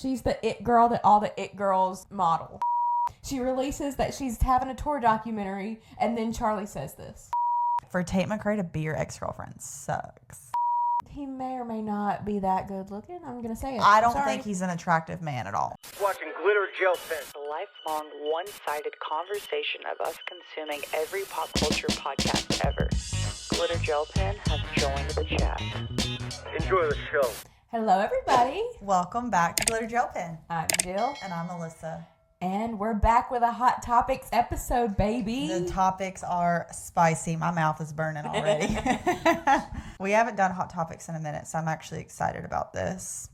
She's the it girl that all the it girls model. She releases that she's having a tour documentary, and then Charli says this. For Tate McRae to be your ex-girlfriend sucks. He may or may not be that good looking. I'm going to say it. I don't think he's an attractive man at all. Watching glitter gel pen. A lifelong, one-sided conversation of us consuming every pop culture podcast ever. Glitter Gel Pen has joined the chat. Enjoy the show. Hello, everybody. Welcome back to Glitter Gel Pen. I'm Jill. And I'm Alyssa. And we're back with a Hot Topics episode, baby. The topics are spicy. My mouth is burning already. We haven't done Hot Topics in a minute, so I'm actually excited about this.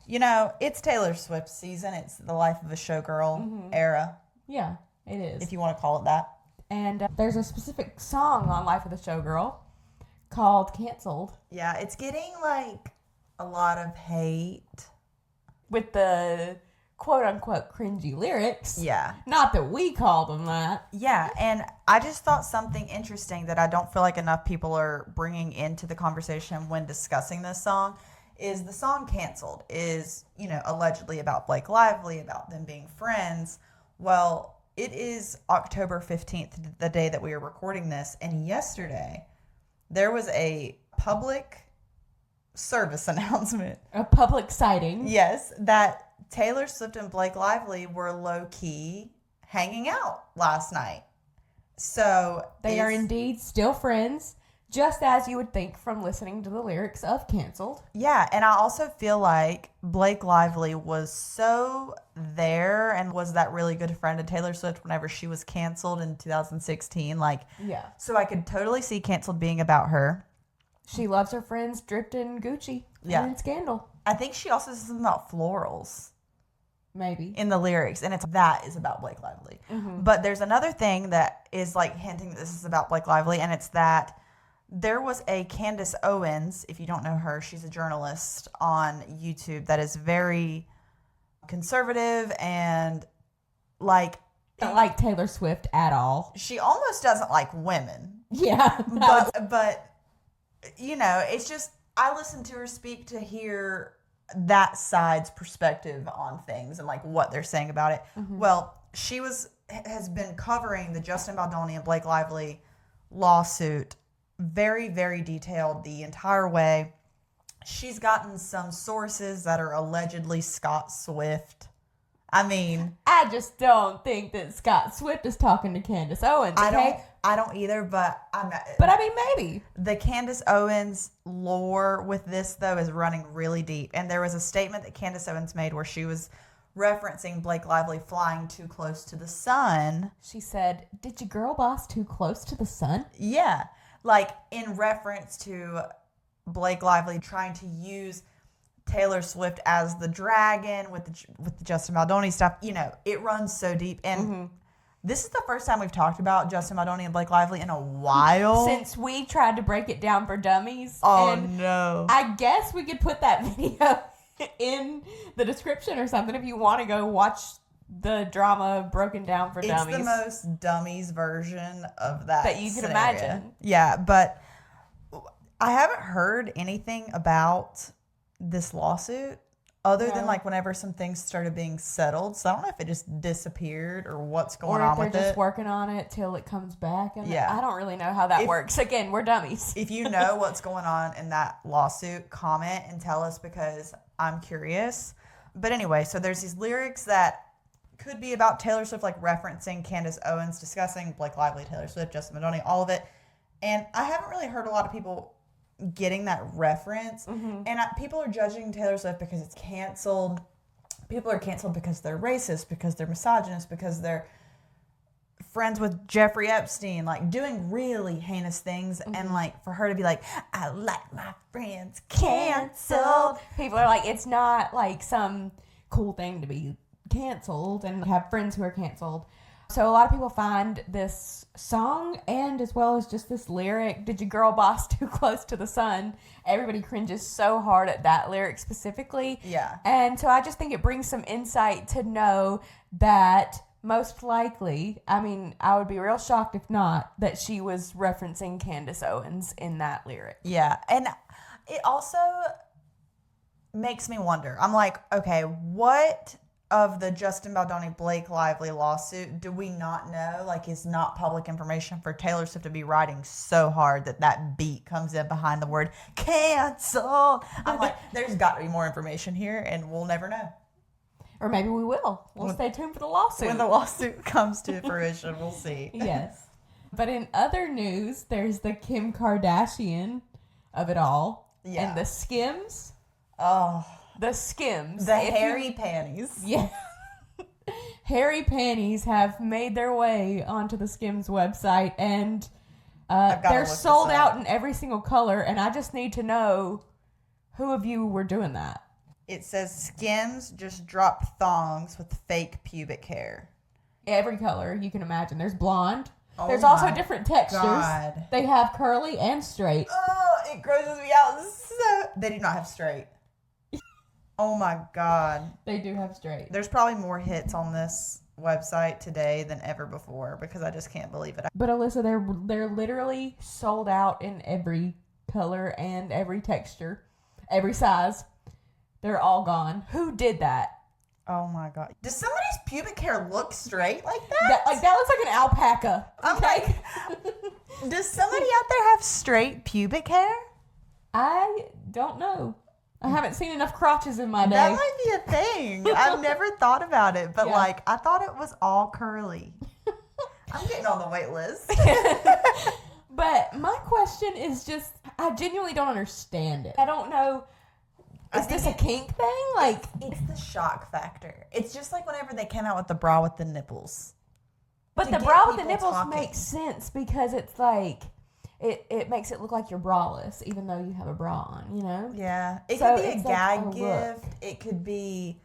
You know, it's Taylor Swift season. It's the Life of a Showgirl era. Yeah, it is. If you want to call it that. And there's a specific song on Life of the Showgirl called Canceled. Yeah, it's getting like a lot of hate. With the quote-unquote cringy lyrics. Yeah. Not that we call them that. Yeah, and I just thought something interesting that I don't feel like enough people are bringing into the conversation when discussing this song is the song Canceled is, you know, allegedly about Blake Lively, about them being friends. Well, it is October 15th, the day that we are recording this, and yesterday there was a public service announcement. A public sighting. Yes, that Taylor Swift and Blake Lively were low-key hanging out last night. So they are indeed still friends, just as you would think from listening to the lyrics of Canceled. Yeah, and I also feel like Blake Lively was so there and was that really good friend of Taylor Swift whenever she was canceled in 2016. Like, yeah. So I could totally see Canceled being about her. She loves her friends dripped in Gucci and in Scandal. I think she also says something about florals. Maybe. In the lyrics, and that is about Blake Lively. Mm-hmm. But there's another thing that is like hinting that this is about Blake Lively, and it's that there was a Candace Owens, if you don't know her, she's a journalist on YouTube that is very conservative and like... Don't like Taylor Swift at all. She almost doesn't like women. Yeah. But you know, it's just, I listen to her speak to hear that side's perspective on things and like what they're saying about it. Mm-hmm. Well, she has been covering the Justin Baldoni and Blake Lively lawsuit very, very detailed the entire way. She's gotten some sources that are allegedly Scott Swift. I mean, I just don't think that Scott Swift is talking to Candace Owens. Okay? I don't either, but I mean, maybe. The Candace Owens lore with this, though, is running really deep. And there was a statement that Candace Owens made where she was referencing Blake Lively flying too close to the sun. She said, "Did your girl boss too close to the sun?" Yeah. Like, in reference to Blake Lively trying to use Taylor Swift as the dragon with the Justin Baldoni stuff. You know, it runs so deep. And this is the first time we've talked about Justin Baldoni and Blake Lively in a while. Since we tried to break it down for dummies. Oh, and no. I guess we could put that video in the description or something if you want to go watch the drama broken down for dummies. It's the most dummies version of that you can scenario. imagine. Yeah, but I haven't heard anything about this lawsuit other than like whenever some things started being settled. So I don't know if it just disappeared or what's going on with it. Or if they're just working on it till it comes back. And yeah. I don't really know how that works. Again, we're dummies. If you know what's going on in that lawsuit, comment and tell us because I'm curious. But anyway, so there's these lyrics that could be about Taylor Swift, like referencing Candace Owens, discussing Blake Lively, Taylor Swift, Justin Baldoni, all of it. And I haven't really heard a lot of people getting that reference. Mm-hmm. And people are judging Taylor Swift because it's canceled. People are canceled because they're racist, because they're misogynist, because they're friends with Jeffrey Epstein, like doing really heinous things. Mm-hmm. And like for her to be like, I like my friends canceled. People are like, it's not like some cool thing to be canceled and have friends who are canceled. So a lot of people find this song and as well as just this lyric, "Did your girl boss too close to the sun?" Everybody cringes so hard at that lyric specifically. Yeah. And so I just think it brings some insight to know that most likely, I mean, I would be real shocked if not, that she was referencing Candace Owens in that lyric. Yeah. And it also, makes me wonder. I'm like, okay, what of the Justin Baldoni Blake Lively lawsuit do we not know? Like, is not public information for Taylor Swift to be writing so hard that beat comes in behind the word cancel? I'm like, there's got to be more information here, and we'll never know. Or maybe we will. We'll stay tuned for the lawsuit. When the lawsuit comes to fruition, we'll see. Yes. But in other news, there's the Kim Kardashian of it all. Yeah. And the Skims. Oh. The Skims. The hairy panties. Yeah. Hairy panties have made their way onto the Skims website, and they're sold out in every single color, and I just need to know who of you were doing that. It says Skims just dropped thongs with fake pubic hair. Every color you can imagine. There's blonde. Oh, There's also different textures. God. They have curly and straight. Oh, it grosses me out so... They do not have straight. Oh my God. They do have straight. There's probably more hits on this website today than ever before because I just can't believe it. But Alyssa, they're literally sold out in every color and every texture, every size. They're all gone. Who did that? Oh my God. Does somebody's pubic hair look straight like that? That looks like an alpaca. I'm like, does somebody out there have straight pubic hair? I don't know. I haven't seen enough crotches in my day. That might be a thing. I've never thought about it, but Yeah. I thought it was all curly. I'm getting on the wait list. But my question is just, I genuinely don't understand it. I don't know. Is this a kink thing? Like, it's the shock factor. It's just like whenever they came out with the bra with the nipples. but to the get bra with the people nipples talking. makes sense because it's like, it makes it look like you're braless, even though you have a bra on, you know? Yeah. It So could be a it's gag like a gift. look. It could be,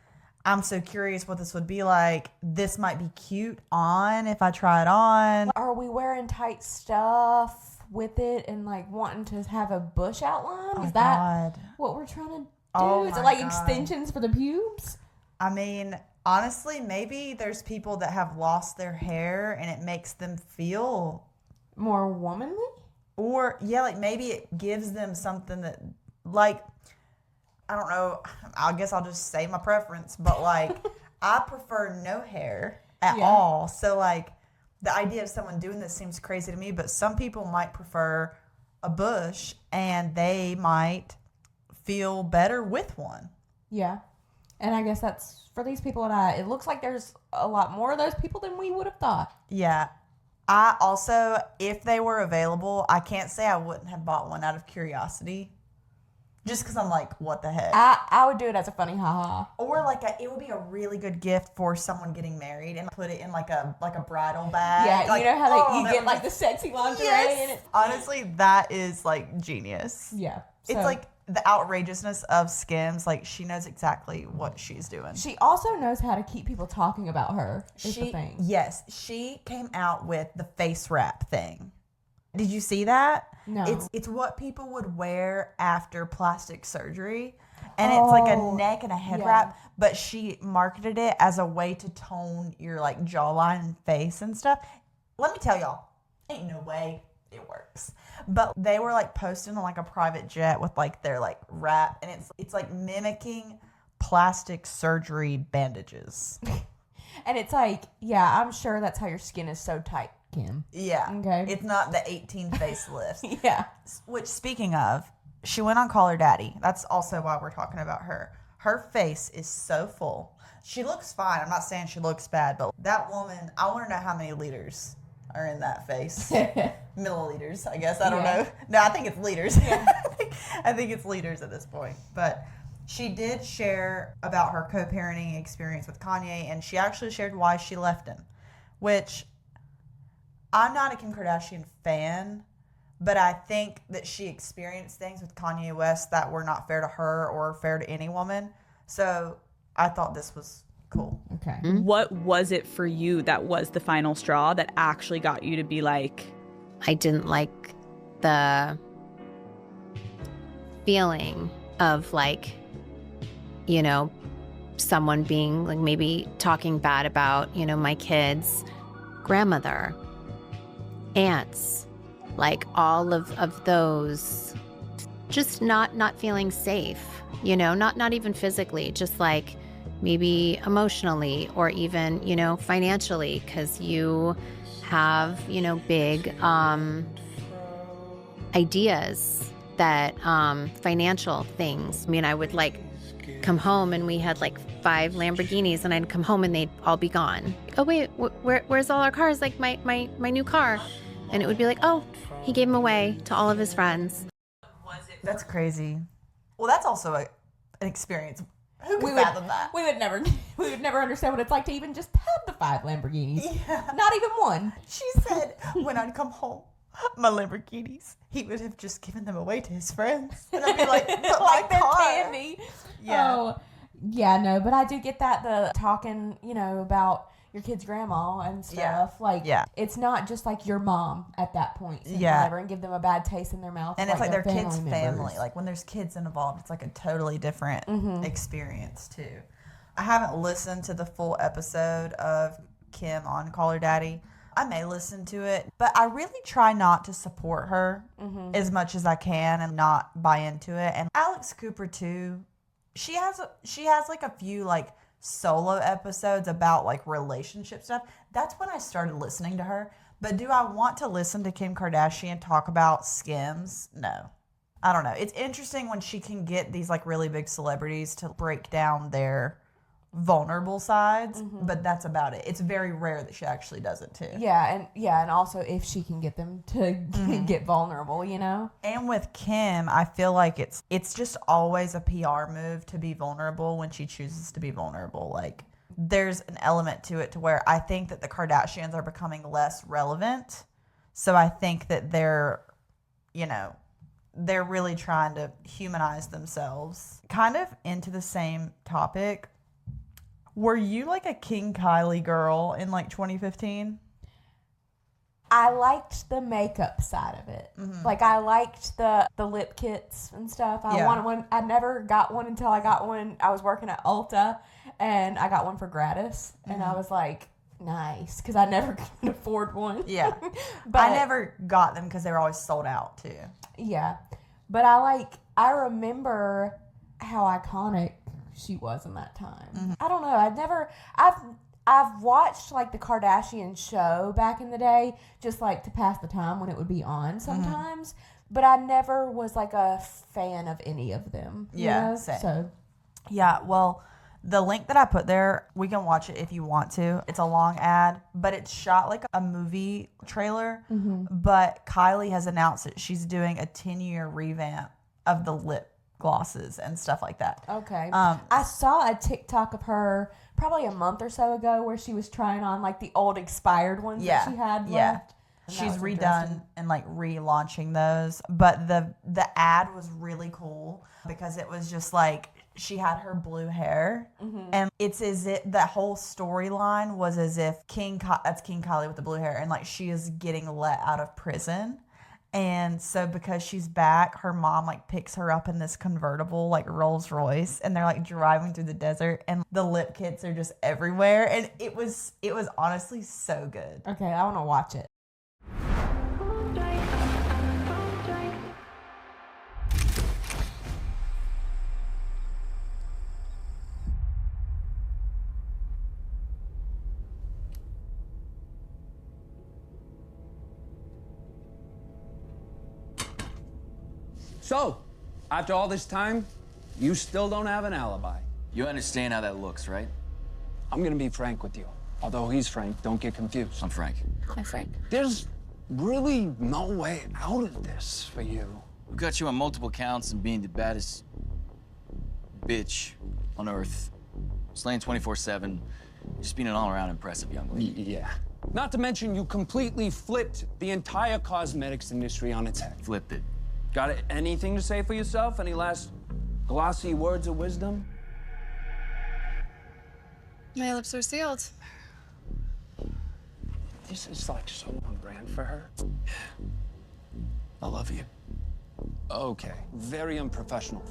I'm so curious what this would be like. This might be cute on if I try it on. Are we wearing tight stuff with it and like wanting to have a bush outline? Oh Is that God. what we're trying to do? Oh Is it my like God. extensions for the pubes? I mean, honestly, maybe there's people that have lost their hair and it makes them feel, More womanly? or yeah, like maybe it gives them something that, like, I don't know, I guess I'll just say my preference, but like, I prefer no hair at Yeah. all. So like, the idea of someone doing this seems crazy to me, but some people might prefer a bush and they might feel better with one. Yeah. And I guess that's for these people it looks like there's a lot more of those people than we would have thought. Yeah. I also, if they were available, I can't say I wouldn't have bought one out of curiosity. Just because I'm like, what the heck? I would do it as a funny haha. Or like it would be a really good gift for someone getting married and put it in like a bridal bag. Yeah, Like, you know how you that get would like be- the sexy lingerie Yes. in it? Honestly, that is like genius. Yeah. It's So, like the outrageousness of Skims. Like she knows exactly what she's doing. she also knows how to keep people talking about her, is the thing. Yes, she came out with the face wrap thing. Did you see that? No. It's what people would wear after plastic surgery. And it's like a Oh, neck and a head yeah. wrap, but she marketed it as a way to tone your like jawline and face and stuff. Let me tell y'all, ain't no way it works. But they were like posting on like a private jet with like their like wrap, and it's like mimicking plastic surgery bandages. And it's like, yeah, I'm sure that's how your skin is so tight, Kim. Yeah. Okay. It's not the 18 facelift. Yeah. Which, speaking of, she went on Call Her Daddy. That's also why we're talking about her. Her face is so full. She looks fine. I'm not saying she looks bad, but that woman, I want to know how many liters are in that face. Milliliters, I guess. I don't Yeah. know. No, I think it's liters. Yeah. I think it's liters at this point. But she did share about her co-parenting experience with Kanye, and she actually shared why she left him, which I'm not a Kim Kardashian fan, but I think that she experienced things with Kanye West that were not fair to her or fair to any woman. So I thought this was cool. Okay. What was it for you that was the final straw that actually got you to be like, I didn't like the feeling of like, you know, someone being like maybe talking bad about, you know, my kids' grandmother, aunts, like all of those just not feeling safe, you know, not even physically, just like maybe emotionally or even, you know, financially, because you have, you know, big ideas that financial things. I mean, I would like come home and we had like 5 Lamborghinis, and I'd come home and they'd all be gone. Oh wait, where's all our cars? Like my new car. And it would be like, oh, he gave them away to all of his friends. That's crazy. Well, that's also an experience. Who could fathom that? We would never understand what it's like to even just have the 5 Lamborghinis. Yeah. Not even one. She said when I'd come home, my Lamborghinis, he would have just given them away to his friends. And I'd be like, but like my car. candy. Yeah. Oh, yeah, no, but I do get that, the talking, you know, about your kid's grandma and stuff. Yeah. Like, it's not just like your mom at that point. Whatever, and give them a bad taste in their mouth. And it's like their kids' members. family. Like when there's kids involved, it's like a totally different experience too. I haven't listened to the full episode of Kim on Call Her Daddy. I may listen to it, but I really try not to support her as much as I can and not buy into it. And Alex Cooper too. She has like a few like solo episodes about like relationship stuff. That's when I started listening to her. But do I want to listen to Kim Kardashian talk about Skims? No. I don't know. It's interesting when she can get these like really big celebrities to break down their vulnerable sides, but that's about it. It's very rare that she actually does it too. Yeah, and also if she can get them to get vulnerable, you know? And with Kim, I feel like it's just always a PR move to be vulnerable when she chooses to be vulnerable. Like there's an element to it to where I think that the Kardashians are becoming less relevant. So I think that they're really trying to humanize themselves. Kind of into the same topic. Were you like a King Kylie girl in like 2015? I liked the makeup side of it. Like I liked the lip kits and stuff. I wanted one. I never got one until I got one. I was working at Ulta and I got one for gratis. And I was like, nice, because I never could afford one. Yeah. But I never got them because they were always sold out too. Yeah. But I remember how iconic she was in that time. I don't know. I've watched like the Kardashian show back in the day, just like to pass the time when it would be on sometimes. But I never was like a fan of any of them. Yeah, you know? same. So yeah, well, the link that I put there, we can watch it if you want to. It's a long ad, but it's shot like a movie trailer. But Kylie has announced that she's doing a 10-year revamp of the lip glosses and stuff like that. Okay. I saw a TikTok of her probably a month or so ago where she was trying on like the old expired ones that she had left. She's redone and like relaunching those. But the ad was really cool because it was just like she had her blue hair and it's as if the whole storyline was as if that's King Kylie with the blue hair, and like she is getting let out of prison. And so because she's back, her mom like picks her up in this convertible like Rolls Royce, and they're like driving through the desert, and the lip kits are just everywhere, and it was honestly so good. Okay, I want to watch it. So, after all this time, you still don't have an alibi. You understand how that looks, right? I'm gonna be frank with you. Although he's frank, don't get confused. I'm Frank. Hi, Frank. There's really no way out of this for you. We've got you on multiple counts and being the baddest bitch on earth. Slaying 24/7. Just being an all-around impressive young lady. Yeah. Not to mention you completely flipped the entire cosmetics industry on its head. Flipped it. Got anything to say for yourself? Any last glossy words of wisdom? My lips are sealed. This is like so on brand for her. I love you. Okay, very unprofessional.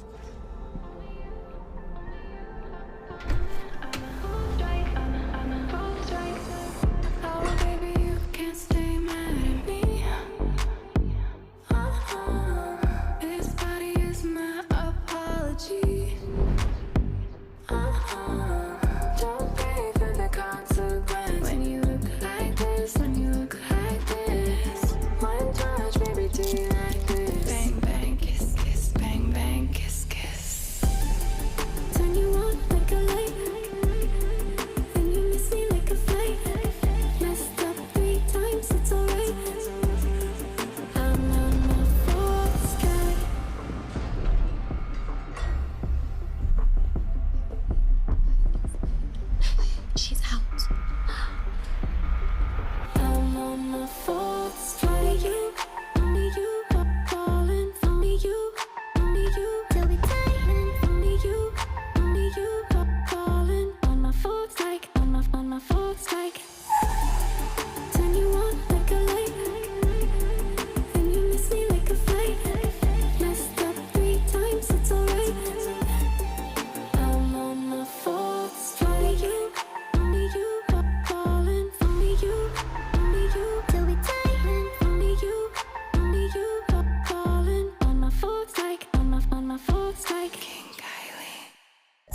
This body is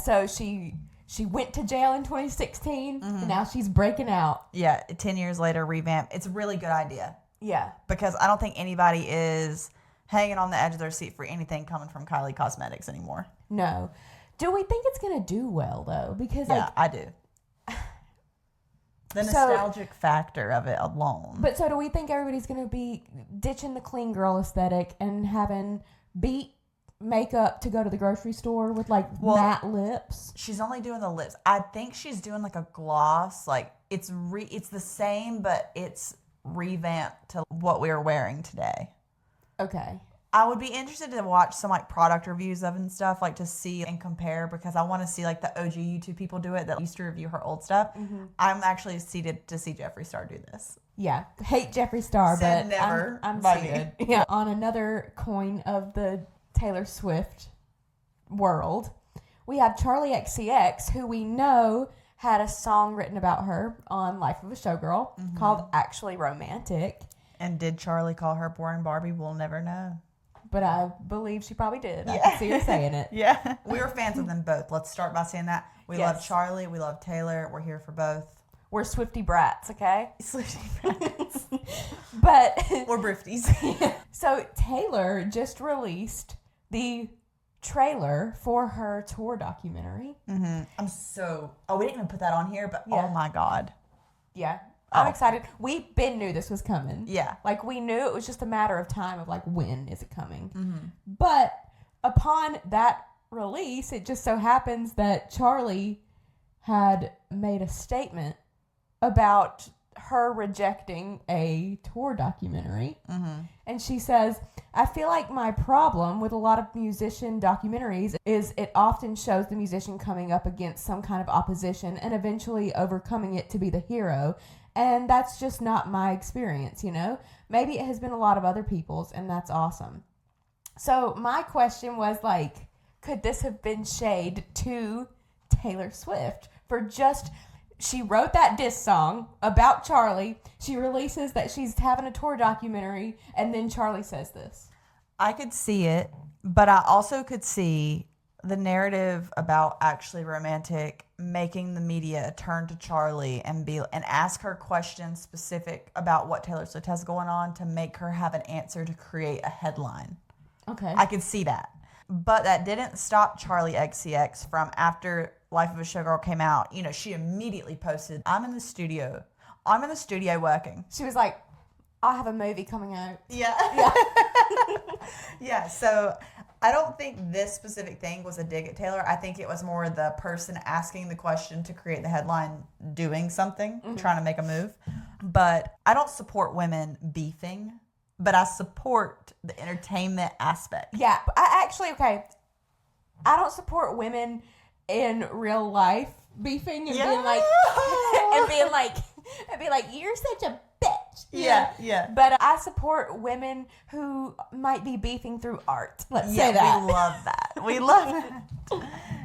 so she went to jail in 2016, and now she's breaking out. Yeah, 10 years later, revamp. It's a really good idea. Yeah. Because I don't think anybody is hanging on the edge of their seat for anything coming from Kylie Cosmetics anymore. No. Do we think it's going to do well, though? Because, yeah, I do. The nostalgic factor of it alone. But so do we think everybody's going to be ditching the clean girl aesthetic and having beat makeup to go to the grocery store with like matte lips? She's only doing the lips. I think she's doing like a gloss. Like it's the same, but it's revamped to what we are wearing today. Okay. I would be interested to watch some like product reviews of and stuff, like to see and compare, because I want to see like the OG YouTube people do it that used to review her old stuff. Mm-hmm. I'm actually seated to see Jeffree Star do this. Yeah, hate Jeffree Star, Said but never I'm by seated. me. Yeah. On another coin of the Taylor Swift world, we have Charli XCX, who we know had a song written about her on Life of a Showgirl called Actually Romantic. And did Charli call her boring Barbie? We'll never know. But I believe she probably did. Yeah. I can see her saying it. Yeah. We were fans of them both. Let's start by saying that. We love Charli. We love Taylor. We're here for both. We're Swiftie brats, okay? Swiftie brats. But we're Brifties. So Taylor just released the trailer for her tour documentary. Mm-hmm. Oh, we didn't even put that on here, but oh my God. Yeah. I'm excited. We knew this was coming. Yeah. Like, we knew it was just a matter of time of, like, when is it coming? Mm-hmm. But upon that release, it just so happens that Charli had made a statement about her rejecting a tour documentary. Mm-hmm. And she says, I feel like my problem with a lot of musician documentaries is it often shows the musician coming up against some kind of opposition and eventually overcoming it to be the hero. And that's just not my experience, you know? Maybe it has been a lot of other people's, and that's awesome. So my question was, like, could this have been shade to Taylor Swift for just... She wrote that diss song about Charli. She releases that she's having a tour documentary, and then Charli says this. I could see it, but I also could see the narrative about Actually Romantic making the media turn to Charli and ask her questions specific about what Taylor Swift has going on to make her have an answer to create a headline. Okay. I could see that. But that didn't stop Charli XCX from, after Life of a Showgirl came out, you know, she immediately posted, I'm in the studio working. She was like, I have a movie coming out. Yeah. Yeah, so I don't think this specific thing was a dig at Taylor. I think it was more the person asking the question to create the headline doing something, trying to make a move. But I don't support women beefing, but I support the entertainment aspect. Yeah, I don't support women in real life beefing and being like, you're such a bitch. Yeah. But I support women who might be beefing through art. Let's say that. We love that. We love it.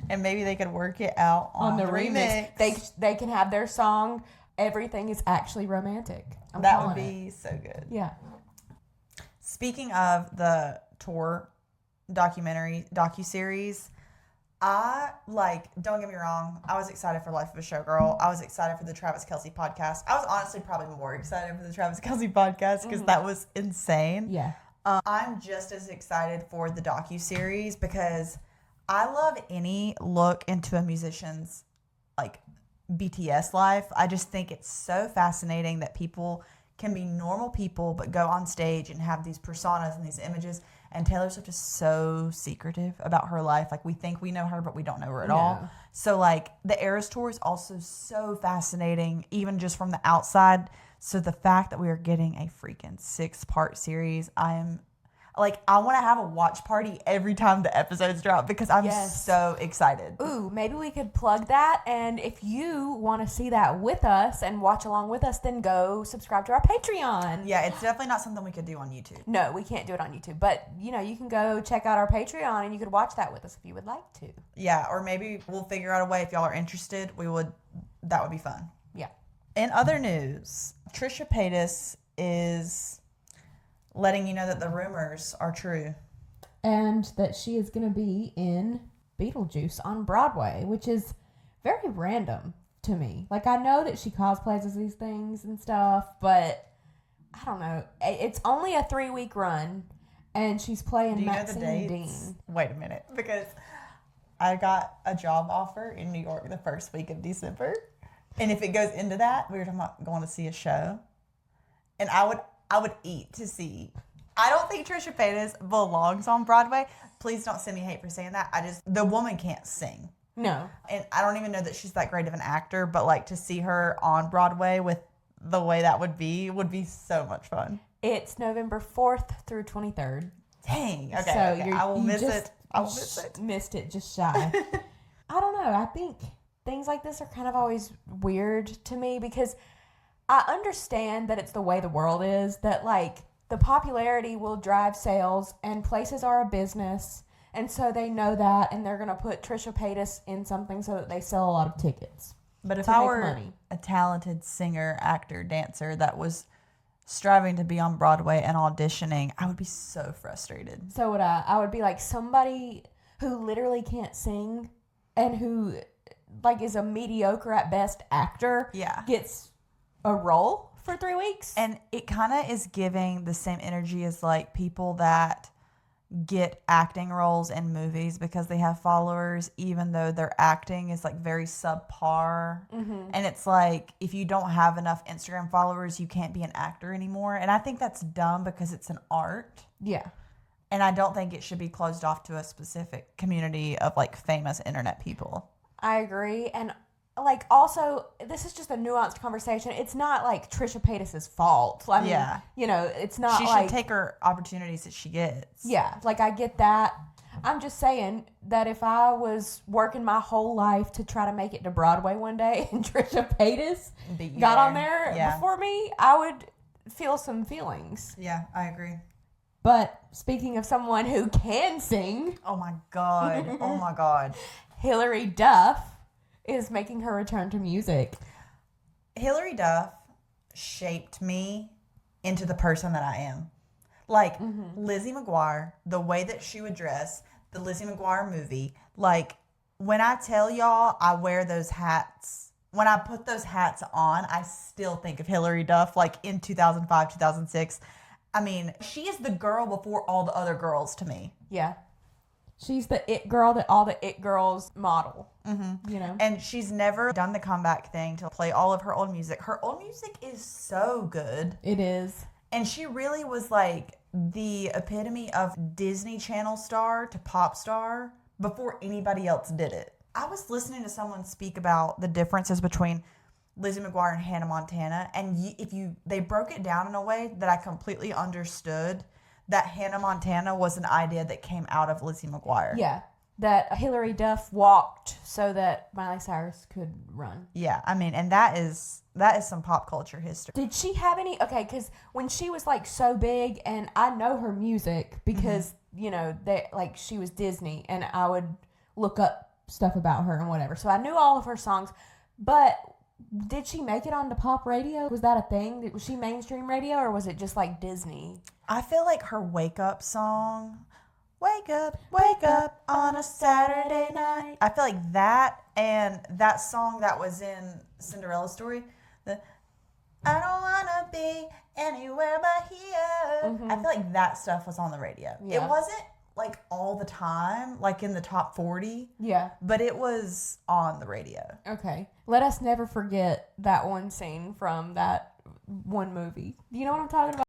And maybe they could work it out on the remix. They can have their song, Everything is Actually Romantic. That would be so good. Yeah. Speaking of the tour docuseries, don't get me wrong, I was excited for Life of a Showgirl. I was excited for the Travis Kelce podcast. I was honestly probably more excited for the Travis Kelce podcast because that was insane. Yeah. I'm just as excited for the docuseries because I love any look into a musician's like BTS life. I just think it's so fascinating that people can be normal people but go on stage and have these personas and these images. And Taylor Swift is so secretive about her life. Like, we think we know her, but we don't know her at all. So, like, the Eras Tour is also so fascinating, even just from the outside. So, the fact that we are getting a freaking 6-part series, I want to have a watch party every time the episodes drop because I'm so excited. Ooh, maybe we could plug that. And if you want to see that with us and watch along with us, then go subscribe to our Patreon. Yeah, it's definitely not something we could do on YouTube. No, we can't do it on YouTube. But, you know, you can go check out our Patreon and you could watch that with us if you would like to. Yeah, or maybe we'll figure out a way if y'all are interested. That would be fun. Yeah. In other news, Trisha Paytas is letting you know that the rumors are true. And that she is going to be in Beetlejuice on Broadway, which is very random to me. Like, I know that she cosplays as these things and stuff, but I don't know. It's only a 3-week run, and she's playing Do you know the Maxine dates? Dean. Wait a minute, because I got a job offer in New York the first week of December, and if it goes into that, we were talking about going to see a show, and I would eat to see. I don't think Trisha Paytas belongs on Broadway. Please don't send me hate for saying that. The woman can't sing. No. And I don't even know that she's that great of an actor, but like to see her on Broadway with the way that would be so much fun. It's November 4th through 23rd. Dang. Okay. So okay. I will miss it. I will you miss it. Missed it just shy. I don't know. I think things like this are kind of always weird to me because I understand that it's the way the world is, that like the popularity will drive sales and places are a business. And so they know that, and they're going to put Trisha Paytas in something so that they sell a lot of tickets. But if to I make were money. a talented singer, actor, dancer that was striving to be on Broadway and auditioning, I would be so frustrated. So would I. I would be like somebody who literally can't sing and who like is a mediocre at best actor gets a role for 3 weeks. And it kind of is giving the same energy as like people that get acting roles in movies because they have followers, even though their acting is like very subpar. Mm-hmm. And it's like, if you don't have enough Instagram followers, you can't be an actor anymore. And I think that's dumb because it's an art. Yeah. And I don't think it should be closed off to a specific community of like famous internet people. I agree. And like also, this is just a nuanced conversation. It's not like Trisha Paytas' fault. I mean, you know, it's not she like... should take her opportunities that she gets. Yeah, like I get that. I'm just saying that if I was working my whole life to try to make it to Broadway one day and Trisha Paytas got on there before me, I would feel some feelings. Yeah, I agree. But speaking of someone who can sing... Oh my God. Oh my God. Hilary Duff is making her return to music. Hilary Duff shaped me into the person that I am. Like Lizzie McGuire, the way that she would dress, the Lizzie McGuire movie. Like when I tell y'all I wear those hats, when I put those hats on, I still think of Hilary Duff like in 2005, 2006. I mean, she is the girl before all the other girls to me. Yeah. She's the it girl that all the it girls model, you know? And she's never done the comeback thing to play all of her old music. Her old music is so good. It is. And she really was like the epitome of Disney Channel star to pop star before anybody else did it. I was listening to someone speak about the differences between Lizzie McGuire and Hannah Montana. And they broke it down in a way that I completely understood that Hannah Montana was an idea that came out of Lizzie McGuire. Yeah. That Hilary Duff walked so that Miley Cyrus could run. Yeah, I mean, and that is some pop culture history. Did she have any... Okay, because when she was, like, so big, and I know her music because, you know, she was Disney, and I would look up stuff about her and whatever. So I knew all of her songs, but... Did she make it onto pop radio? Was that a thing? Was she mainstream radio or was it just like Disney? I feel like her wake up song, wake up on a Saturday night. I feel like that and that song that was in Cinderella's story, the I don't want to be anywhere but here. I feel like that stuff was on the radio. Yeah. It wasn't like all the time, like in the top 40. Yeah. But it was on the radio. Okay. Let us never forget that one scene from that one movie. Do you know what I'm talking about?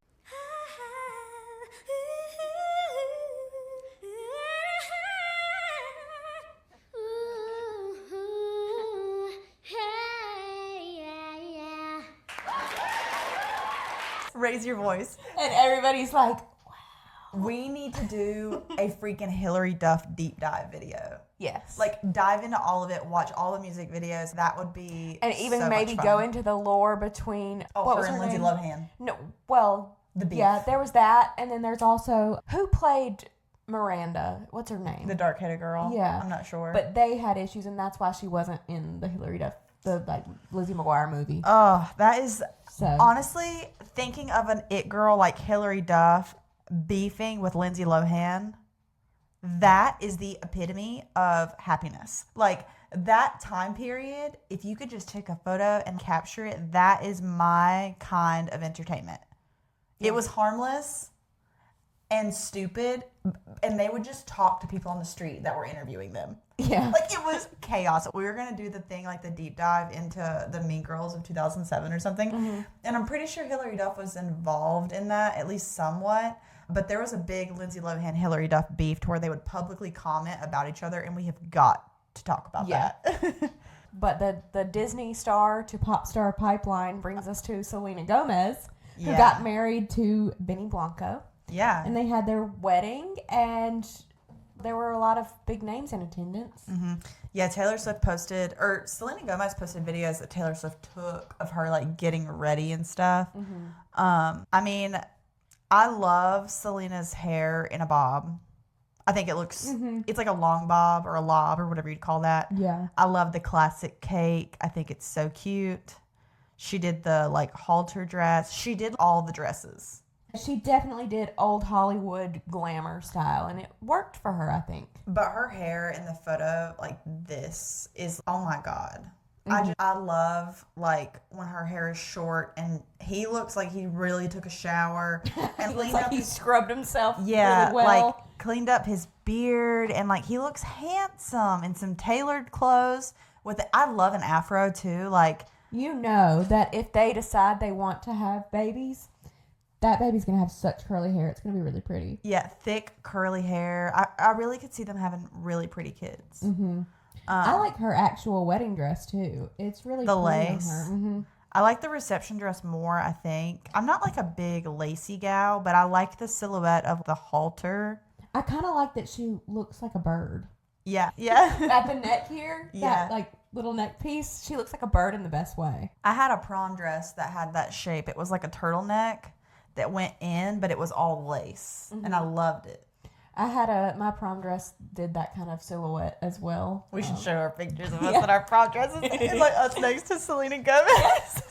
Raise your voice. And everybody's like, we need to do a freaking Hilary Duff deep dive video. yes. Like, dive into all of it, watch all the music videos. That would be and even so maybe much go fun. into the lore between... Oh, what her was and Lindsay name? Lohan. No, well... The beef. Yeah, there was that. And then there's also... Who played Miranda? What's her name? The dark-headed girl. Yeah. I'm not sure. But they had issues, and that's why she wasn't in the Hilary Duff, the like Lizzie McGuire movie. Oh, that is... So Honestly, thinking of an it girl like Hilary Duff beefing with Lindsay Lohan, that is the epitome of happiness. Like, that time period, if you could just take a photo and capture it, that is my kind of entertainment. It was harmless and stupid, and they would just talk to people on the street that were interviewing them. Yeah. Like, it was chaos. We were going to do the thing, like the deep dive into the Mean Girls of 2007 or something. Mm-hmm. And I'm pretty sure Hilary Duff was involved in that, at least somewhat. But there was a big Lindsay Lohan, Hilary Duff beef to where they would publicly comment about each other, and we have got to talk about that. But the Disney star to pop star pipeline brings us to Selena Gomez, who got married to Benny Blanco. Yeah. And they had their wedding, and there were a lot of big names in attendance. Mm-hmm. Yeah, Taylor Swift posted, or Selena Gomez posted videos that Taylor Swift took of her, like, getting ready and stuff. Mm-hmm. I mean, I love Selena's hair in a bob. I think it looks, it's like a long bob or a lob or whatever you'd call that. Yeah. I love the classic cake. I think it's so cute. She did the, like, halter dress. She did all the dresses. She definitely did old Hollywood glamour style, and it worked for her, I think. But her hair in the photo, like this, is, oh my God. I love, like, when her hair is short and he looks like he really took a shower. And he looks like he scrubbed himself really well. Like, cleaned up his beard, and, like, he looks handsome in some tailored clothes. I love an afro, too. Like, you know that if they decide they want to have babies, that baby's going to have such curly hair. It's going to be really pretty. Yeah, thick, curly hair. I really could see them having really pretty kids. Mm-hmm. I like her actual wedding dress, too. It's really the pretty lace. on her. Mm-hmm. I like the reception dress more, I think. I'm not, like, a big lacy gal, but I like the silhouette of the halter. I kind of like that she looks like a bird. Yeah. Yeah. At the neck here, yeah. That, like, little neck piece, she looks like a bird in the best way. I had a prom dress that had that shape. It was like a turtleneck that went in, but it was all lace, and I loved it. I had my prom dress did that kind of silhouette as well. We should show our pictures of us in our prom dresses. It's like us next to Selena Gomez.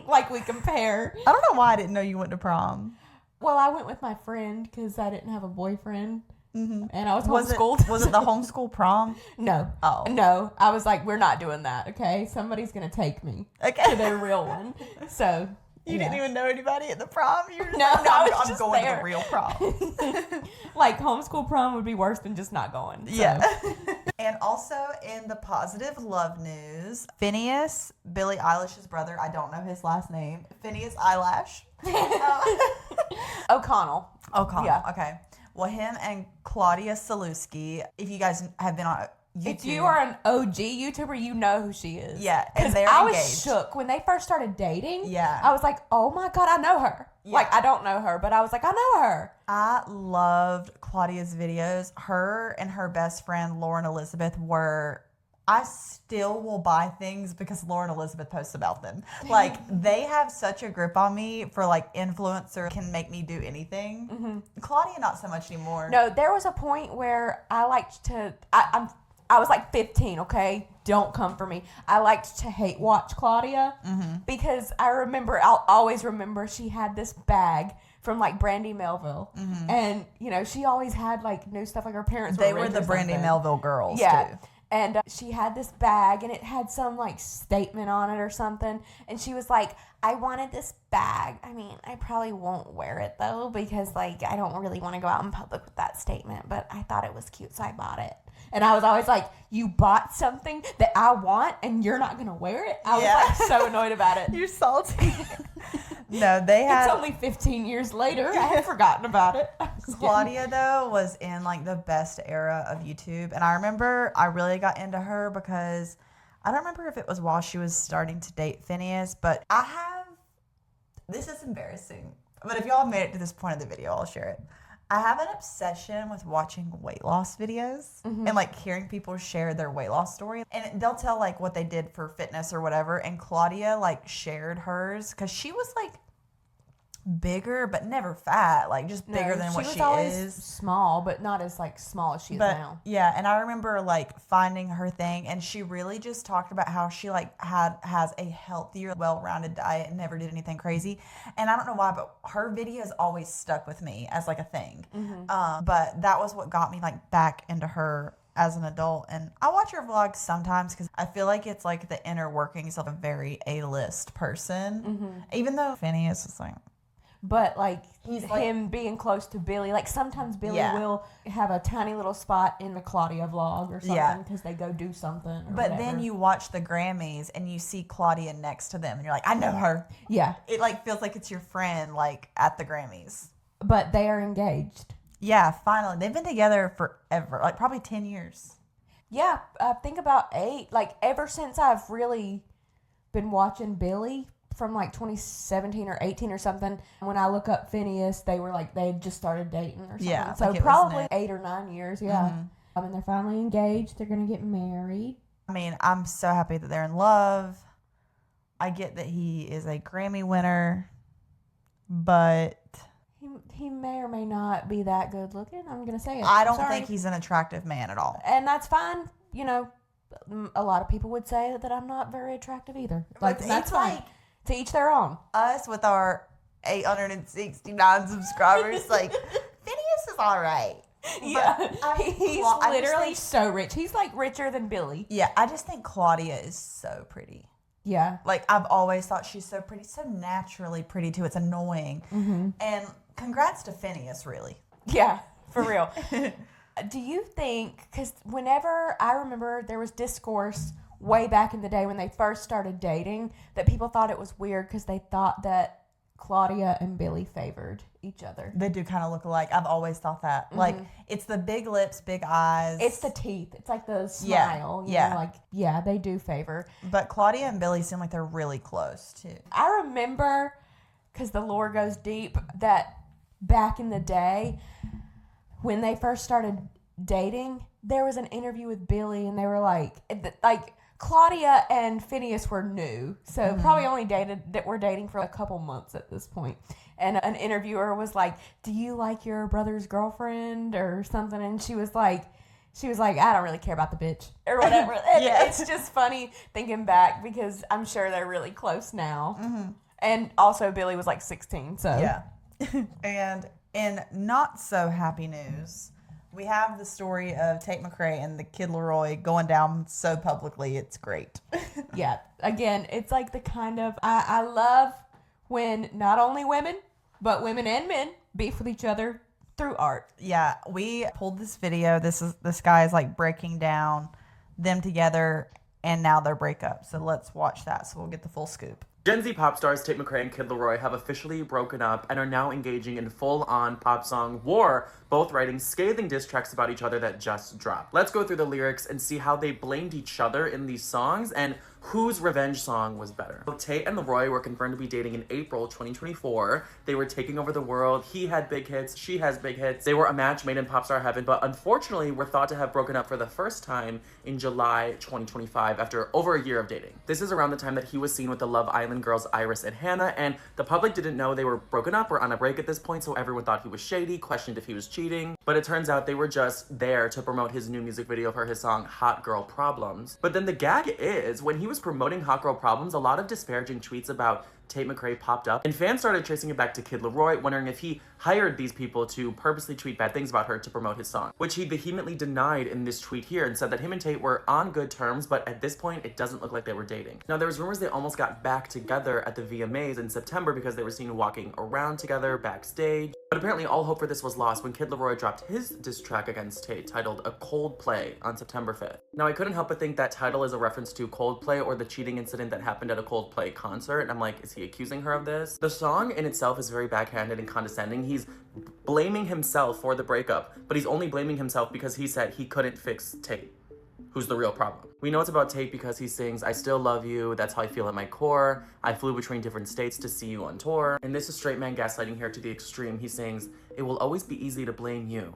Like we compare. I don't know why I didn't know you went to prom. Well, I went with my friend because I didn't have a boyfriend. Mm-hmm. And I was homeschooled. Was it the homeschool prom? No. Oh. No. I was like, we're not doing that, okay? Somebody's going to take me to their real one. So... You didn't even know anybody at the prom? I'm going there. to the real prom. Like, homeschool prom would be worse than just not going. So. Yeah. And also, in the positive love news, Finneas, Billie Eilish's brother, I don't know his last name, Finneas Eyelash. O'Connell. Yeah. Okay. Well, him and Claudia Sulewski, if you guys have been on YouTube. If you are an OG YouTuber, you know who she is. Yeah, and they're I engaged. was shook when they first started dating. Yeah. I was like, oh my God, I know her. Yeah. Like, I don't know her, but I was like, I know her. I loved Claudia's videos. Her and her best friend, Lauren Elizabeth, I still will buy things because Lauren Elizabeth posts about them. Like, they have such a grip on me for, like, influencer can make me do anything. Mm-hmm. Claudia, not so much anymore. No, there was a point where I liked to, I was like 15, okay? Don't come for me. I liked to hate watch Claudia because I'll always remember she had this bag from like Brandy Melville. Mm-hmm. And, you know, she always had like new stuff, like her parents They were were the Brandy Melville girls, yeah. too. And she had this bag, and it had some, like, statement on it or something. And she was like, I wanted this bag. I mean, I probably won't wear it, though, because, like, I don't really want to go out in public with that statement. But I thought it was cute, so I bought it. And I was always like, you bought something that I want, and you're not going to wear it? I was, like, so annoyed about it. You're salty. No, they had... It's only 15 years later. I had forgotten about it. Claudia, though, was in, like, the best era of YouTube. And I remember I really got into her because I don't remember if it was while she was starting to date Finneas, but this is embarrassing. But if y'all have made it to this point of the video, I'll share it. I have an obsession with watching weight loss videos and, like, hearing people share their weight loss story. And they'll tell, like, what they did for fitness or whatever. And Claudia, like, shared hers because she was, like, bigger, but never fat. Like just bigger than what she was she always is. small, but not as like small as she is But now. yeah, and I remember like finding her thing, and she really just talked about how she like has a healthier, well-rounded diet and never did anything crazy. And I don't know why, but her videos always stuck with me as like a thing. But that was what got me like back into her as an adult. And I watch her vlogs sometimes because I feel like it's like the inner workings of a very A-list person. Even though Finneas is like, But like He's him being close to Billy, like sometimes Billy Yeah. will have a tiny little spot in the Claudia vlog or Yeah. something because they go do something. Or but whatever. then you watch the Grammys and you see Claudia next to them and you're like, I know her. yeah, It like feels like it's your friend like at the Grammys. but they are engaged. Yeah, finally. They've been together forever, like probably 10 years. Yeah, I think about 8. Like ever since I've really been watching Billy from like 2017 or 18 or something. When I look up Finneas, they were like they had just started dating or something. Yeah, so like it was probably new. 8 or 9 years. Yeah, I mean they're finally engaged. They're gonna get married. I mean, I'm so happy that they're in love. I get that he is a Grammy winner, but He may or may not be that good looking. I'm gonna say it. I don't Sorry. think he's an attractive man at all. And that's fine. You know, a lot of people would say that I'm not very attractive either. Like But that's it's fine. like- To each their own. Us with our 869 subscribers, like, Finneas is all right. Yeah, I- he's well, I just literally think- so rich. He's like richer than Billy. Yeah, I just think Claudia is so pretty. Yeah, Like, I've always thought she's so pretty, so naturally pretty, too. It's annoying. And congrats to Finneas, really. yeah, for real. Do you think? Because whenever I remember, there was discourse way back in the day when they first started dating that people thought it was weird because they thought that Claudia and Billy favored each other. They do kind of look alike. I've always thought that. Like, it's the big lips, big eyes. It's the teeth. It's like the Yeah, smile. You yeah. know, like, yeah, they do favor. But Claudia and Billy seem like they're really close, too. I remember, because the lore goes deep, that back in the day, when they first started dating, there was an interview with Billy, and they were like Claudia and Finneas were new, so probably only were dating for a couple months at this point. And an interviewer was like, "Do you like your brother's girlfriend or something?" And she was like, "I don't really care about the bitch or whatever." And Yeah. it's just funny thinking back because I'm sure they're really close now. And also Billy was like 16, so Yeah. And in not so happy news, we have the story of Tate McRae and the Kid Laroi going down so publicly. It's great. yeah. Again, it's like the kind of I love when not only women but women and men beef with each other through art. Yeah, we pulled this video. This guy is like breaking down them together and now their breakup. So let's watch that so we'll get the full scoop. Gen Z pop stars Tate McRae and Kid Laroi have officially broken up and are now engaging in full-on pop song war, both writing scathing diss tracks about each other that just dropped. Let's go through the lyrics and see how they blamed each other in these songs and whose revenge song was better. Tate and Laroi were confirmed to be dating in April 2024. They were taking over the world. He had big hits. She has big hits. They were a match made in pop star heaven, but unfortunately were thought to have broken up for the first time in July 2025 after over a year of dating. This is around the time that he was seen with the Love Island girls Iris and Hannah, and the public didn't know they were broken up or on a break at this point, so everyone thought he was shady, questioned if he was cheating. But it turns out they were just there to promote his new music video for his song Hot Girl Problems. But then the gag is, when he was promoting Hot Girl Problems, a lot of disparaging tweets about Tate McRae popped up, and fans started tracing it back to Kid Laroi, wondering if he hired these people to purposely tweet bad things about her to promote his song, which he vehemently denied in this tweet here and said that him and Tate were on good terms, but at this point, it doesn't look like they were dating. Now, there was rumors they almost got back together at the VMAs in September because they were seen walking around together backstage, but apparently all hope for this was lost when Kid Laroi dropped his diss track against Tate, titled A Coldplay, on September 5th. Now, I couldn't help but think that title is a reference to Coldplay or the cheating incident that happened at a Coldplay concert, and I'm like, is he accusing her of this? The song in itself is very backhanded and condescending. He's blaming himself for the breakup, but he's only blaming himself because he said he couldn't fix Tate, who's the real problem. We know it's about Tate because he sings, "I still love you, that's how I feel at my core. I flew between different states to see you on tour." And this is straight man gaslighting here to the extreme. He sings, "It will always be easy to blame you,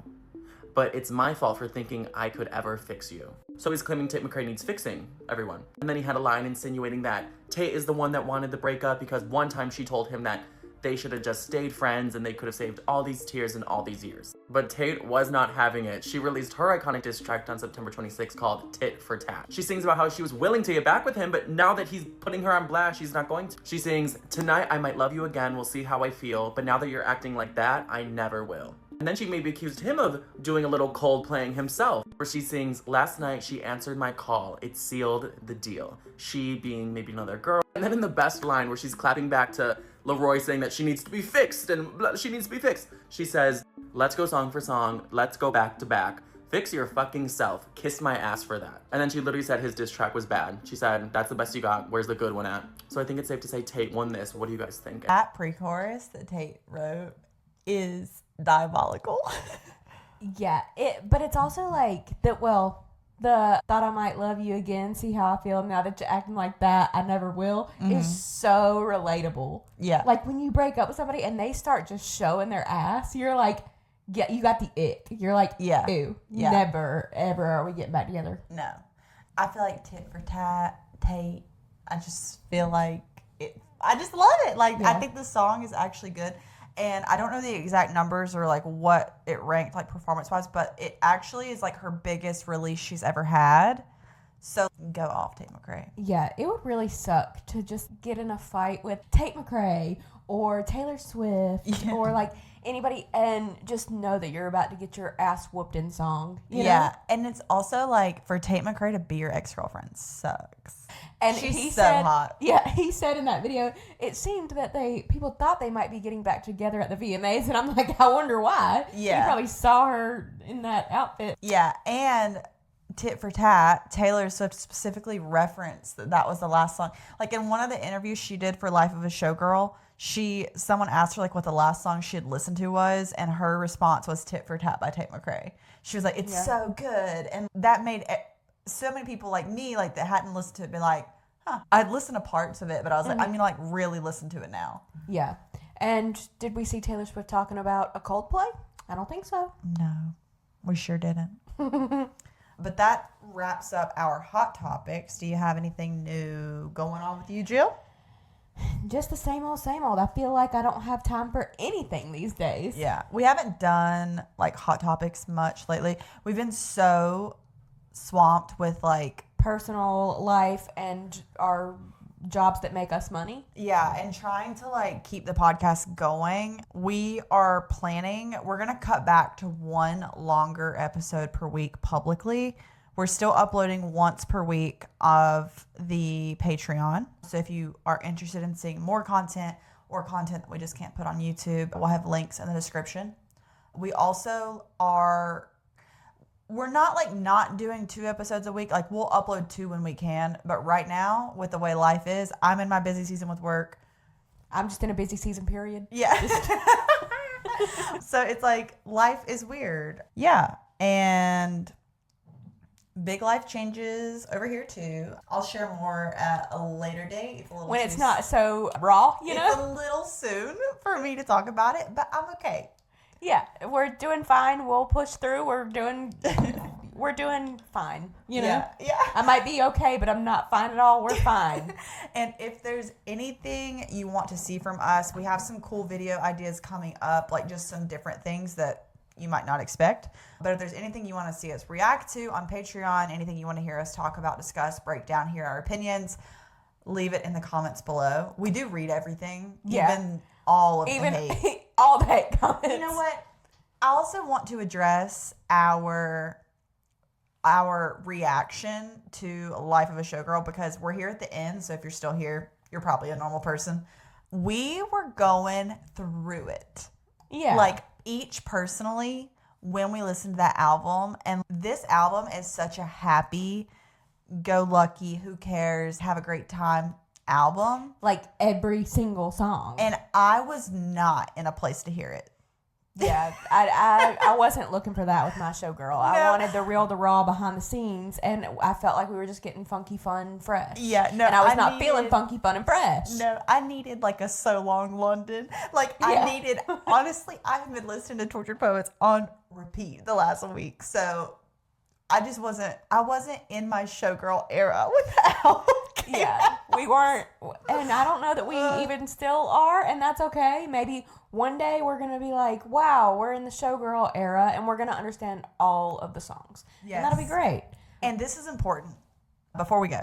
but it's my fault for thinking I could ever fix you." So he's claiming Tate McRae needs fixing, everyone. And then he had a line insinuating that Tate is the one that wanted the breakup because one time she told him that they should have just stayed friends and they could have saved all these tears and all these years. But Tate was not having it. She released her iconic diss track on September 26th called Tit for Tat. She sings about how she was willing to get back with him, but now that he's putting her on blast, she's not going to. She sings, "Tonight I might love you again, we'll see how I feel, but now that you're acting like that, I never will." And then she maybe accused him of doing a little cold playing himself, where she sings, "Last night she answered my call, it sealed the deal." She being maybe another girl. And then in the best line where she's clapping back to Laroi saying that she needs to be fixed and she needs to be fixed, she says, "Let's go song for song, let's go back to back. Fix your fucking self, kiss my ass for that." And then she literally said his diss track was bad. She said, "That's the best you got, where's the good one at?" So I think it's safe to say Tate won this. What do you guys think? That pre-chorus that Tate wrote is diabolical. Yeah, but it's also like that. Well, the "thought I might love you again, see how I feel now that you're acting like that, I never will" is so relatable. Yeah. Like when you break up with somebody and they start just showing their ass, you're like, yeah, you got the ick. You're like, yeah, ew, yeah. Never, ever are we getting back together. No. I feel like Tit for Tat, Tate, I just feel like it. I just love it. Like, I think the song is actually good. And I don't know the exact numbers or like what it ranked like performance wise, but it actually is like her biggest release she's ever had. So go off, Tate McRae. Yeah, it would really suck to just get in a fight with Tate McRae or Taylor Swift or like anybody and just know that you're about to get your ass whooped in song. You know? And it's also like for Tate McRae to be your ex-girlfriend sucks. And she's he so said, hot. Yeah, he said in that video, it seemed that people thought they might be getting back together at the VMAs, and I'm like, I wonder why. Yeah. You probably saw her in that outfit. Yeah, and Tit for Tat, Taylor Swift specifically referenced that was the last song. Like in one of the interviews she did for Life of a Showgirl, someone asked her like what the last song she had listened to was, and her response was Tit for Tat by Tate McRae. She was like, it's so good. And that made so many people like me, like that hadn't listened to it, be like, huh. I'd listened to parts of it, but I was like, I'm gonna like really listen to it now. Yeah. And did we see Taylor Swift talking about a Coldplay? I don't think so. No, we sure didn't. But that wraps up our hot topics. Do you have anything new going on with you, Jill? Just the same old, same old. I feel like I don't have time for anything these days. Yeah, we haven't done like hot topics much lately. We've been so swamped with like personal life and our jobs that make us money. Yeah, and trying to like keep the podcast going. We are planning, we're going to cut back to one longer episode per week publicly. We're still uploading once per week of the Patreon. So if you are interested in seeing more content or content that we just can't put on YouTube, we'll have links in the description. We also we're not like not doing 2 episodes a week. Like we'll upload 2 when we can. But right now, with the way life is, I'm in my busy season with work. I'm just in a busy season period. Yeah. So it's like life is weird. Yeah. And big life changes over here too. I'll share more at a later date. When it's not so raw, you know? It's a little soon for me to talk about it, but I'm okay. Yeah, we're doing fine. We'll push through. We're doing fine, you know? Yeah. I might be okay, but I'm not fine at all. We're fine. And if there's anything you want to see from us, we have some cool video ideas coming up, like just some different things that you might not expect. But if there's anything you want to see us react to on Patreon, anything you want to hear us talk about, discuss, break down, hear our opinions, leave it in the comments below. We do read everything, even all of the hate. All the hate comments. You know what? I also want to address our reaction to Life of a Showgirl because we're here at the end. So if you're still here, you're probably a normal person. We were going through it. Yeah. Like each personally when we listened to that album. And this album is such a happy, go lucky, who cares, have a great time album. Like every single song. And I was not in a place to hear it. Yeah, I wasn't looking for that with my Showgirl. I wanted the real, the raw behind the scenes, and I felt like we were just getting funky, fun, fresh. Yeah, no, and I was not feeling funky, fun, and fresh. No, I needed like a So Long London. Like I needed, honestly, I've been listening to Tortured Poets on repeat the last week, so I wasn't in my Showgirl era with the album. came Yeah, we weren't, and I don't know that we even still are, and that's okay. Maybe one day we're going to be like, wow, we're in the Showgirl era, and we're going to understand all of the songs. Yes. And that'll be great. And this is important. Before we go,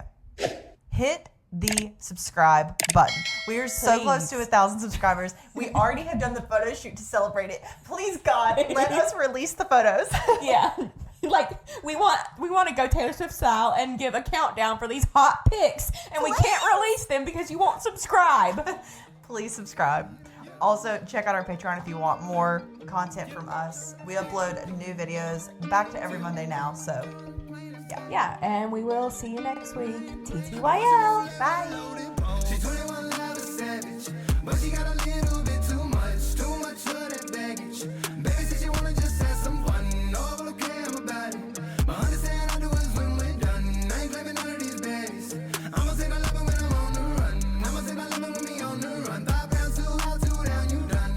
hit the subscribe button. We are so close to 1,000 subscribers. We already have done the photo shoot to celebrate it. Please, God, let us release the photos. Yeah. Like, we want to go Taylor Swift style and give a countdown for these hot pics, and we can't release them because you won't subscribe. Please subscribe. Also, check out our Patreon if you want more content from us. We upload new videos back to every Monday now, so yeah, and we will see you next week. TTYL. Bye. She's 21, not a savage, but she got a little